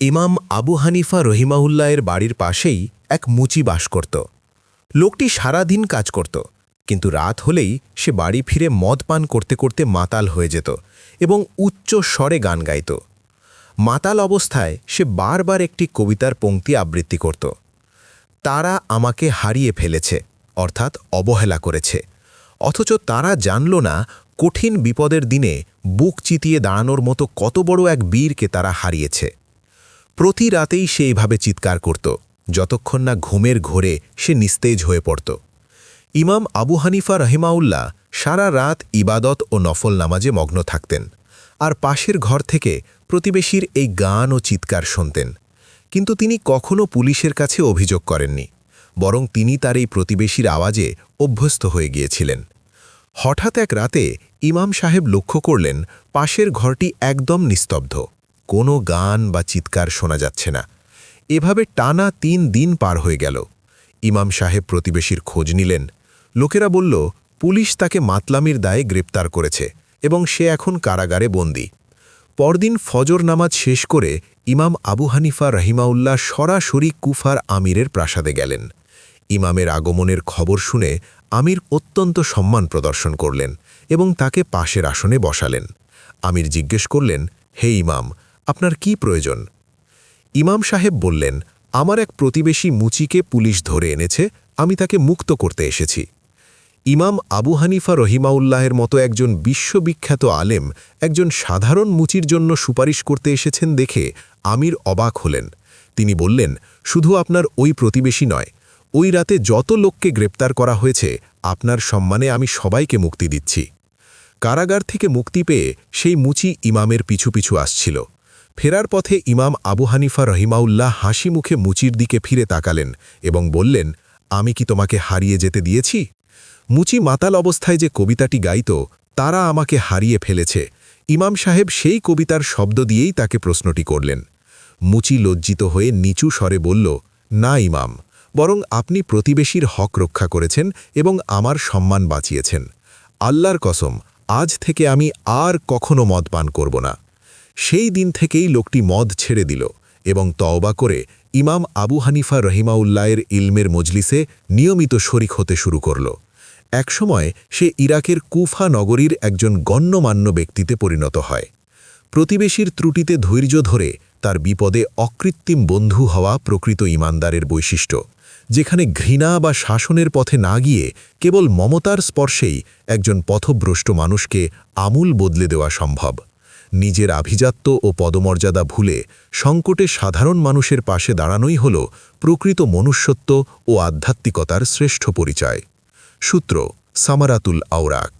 ইমাম আবু হানিফা রহিমাউল্লাহের বাড়ির পাশেই এক মুচি বাস করত। লোকটি সারাদিন কাজ করত, কিন্তু রাত হলেই সে বাড়ি ফিরে মদ পান করতে করতে মাতাল হয়ে যেত এবং উচ্চ স্বরে গান গাইত। মাতাল অবস্থায় সে বারবার একটি কবিতার পংক্তি আবৃত্তি করত। তারা আমাকে হারিয়ে ফেলেছে, অর্থাৎ অবহেলা করেছে, অথচ তারা জানল না কঠিন বিপদের দিনে বুক চিতিয়ে দাঁড়ানোর মতো কত বড় এক বীরকে তারা হারিয়েছে। প্রতি রাতেই সে এভাবে চিৎকার করত, যতক্ষণ না ঘুমের ঘোরে সে নিস্তেজ হয়ে পড়ত। ইমাম আবু হানিফা রহিমাউল্লাহ সারা রাত ইবাদত ও নফল নামাজে মগ্ন থাকতেন, আর পাশের ঘর থেকে প্রতিবেশীর এই গান ও চিৎকার শুনতেন। কিন্তু তিনি কখনো পুলিশের কাছে অভিযোগ করেননি, বরং তিনি তার এই প্রতিবেশীর আওয়াজে অভ্যস্ত হয়ে গিয়েছিলেন। হঠাৎ এক রাতে ইমাম সাহেব লক্ষ্য করলেন পাশের ঘরটি একদম নিস্তব্ধ, কোনো গান বা চিৎকার শোনা যাচ্ছে না। এভাবে টানা ৩ দিন পার হয়ে গেল। ইমাম সাহেব প্রতিবেশীর খোঁজ নিলেন। লোকেরা বলল, পুলিশ তাকে মাতলামির দায়ে গ্রেপ্তার করেছে এবং সে এখন কারাগারে বন্দী। পরদিন ফজর নামাজ শেষ করে ইমাম আবু হানিফা রহিমাউল্লাহ সরাসরি কুফার আমিরের প্রাসাদে গেলেন। ইমামের আগমনের খবর শুনে আমির অত্যন্ত সম্মান প্রদর্শন করলেন এবং তাকে পাশের আসনে বসালেন। আমির জিজ্ঞেস করলেন, হে ইমাম, আপনার কি প্রয়োজন? ইমাম সাহেব বললেন, আমার এক প্রতিবেশী মুচিকে পুলিশ ধরে এনেছে, আমি তাকে মুক্ত করতে এসেছি। ইমাম আবু হানিফা রহিমাউল্লাহের মতো একজন বিশ্ববিখ্যাত আলেম একজন সাধারণ মুচির জন্য সুপারিশ করতে এসেছেন দেখে আমির অবাক হলেন। তিনি বললেন, শুধু আপনার ওই প্রতিবেশী নয়, ওই রাতে যত লোককে গ্রেপ্তার করা হয়েছে, আপনার সম্মানে আমি সবাইকে মুক্তি দিচ্ছি। কারাগার থেকে মুক্তি পেয়ে সেই মুচি ইমামের পিছু পিছু আসছিল। ফেরার পথে ইমাম আবু হানিফা রহিমাউল্লাহ হাসি মুখে মুচির দিকে ফিরে তাকালেন এবং বললেন, আমি কি তোমাকে হারিয়ে যেতে দিয়েছি? মুচি মাতাল অবস্থায় যে কবিতাটি গাইত, তারা আমাকে হারিয়ে ফেলেছে, ইমাম সাহেব সেই কবিতার শব্দ দিয়েই তাকে প্রশ্নটি করলেন। মুচি লজ্জিত হয়ে নিচু স্বরে বলল, না ইমাম, বরং আপনি প্রতিবেশীর হক রক্ষা করেছেন এবং আমার সম্মান বাঁচিয়েছেন। আল্লাহর কসম, আজ থেকে আমি আর কখনো মদ পান করব না। সেই দিন থেকেই লোকটি মদ ছেড়ে দিল এবং তওবা করে ইমাম আবু হানিফা রহিমাউল্লাহের ইলমের মজলিসে নিয়মিত শরিক হতে শুরু করল। একসময় সে ইরাকের কুফা নগরীর একজন গণ্যমান্য ব্যক্তিতে পরিণত হয়। প্রতিবেশীর ত্রুটিতে ধৈর্য ধরে তার বিপদে অকৃত্রিম বন্ধু হওয়া প্রকৃত ইমানদারের বৈশিষ্ট্য, যেখানে ঘৃণা বা শাসনের পথে না গিয়ে কেবল মমতার স্পর্শেই একজন পথভ্রষ্ট মানুষকে আমূল বদলে দেওয়া সম্ভব। নিজের আভিজাত্য ও পদমর্যাদা ভুলে সংকটে সাধারণ মানুষের পাশে দাঁড়ানোই হল প্রকৃত মনুষ্যত্ব ও আধ্যাত্মিকতার শ্রেষ্ঠ পরিচয়। সূত্র সামারাতুল আওরাক।